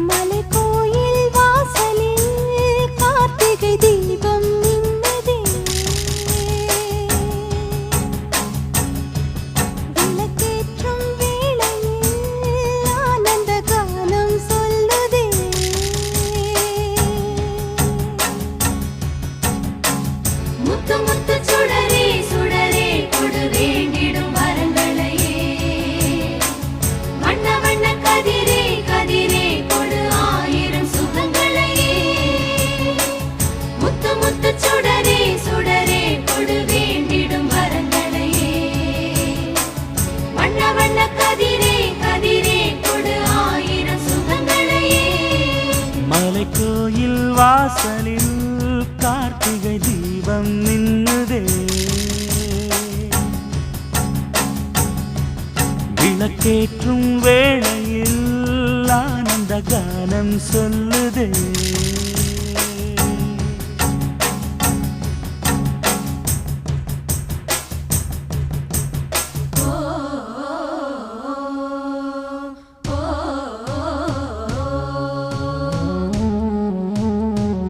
மலைக்கோயில் வாசலில் கார்த்திகை தீபம் மின்னுதே. விளக்கேற்றும் வேளையில் ஆனந்த கானம் சொல்லுதே. முத்து முத்து சுடரே சுடரே கொடு வேண்டிடும் வரங்களையே. வண்ண வண்ண கதிரே கதிரே கொடு ஆயிரம் சுகங்களையே. முத்து முத்து சுடரே சுடரே கொடு வேண்டிடும் வரங்களையே. வண்ண வண்ண கதிரே கதிரே கொடு ஆயிரம் சுகங்களையே. மலைக்கோயில் வாசலில் கார்த்திகை தீபம் மின்னுதே. விளக்கேற்றும் வேளையில் ஆனந்த கானம் சொல்லுதே.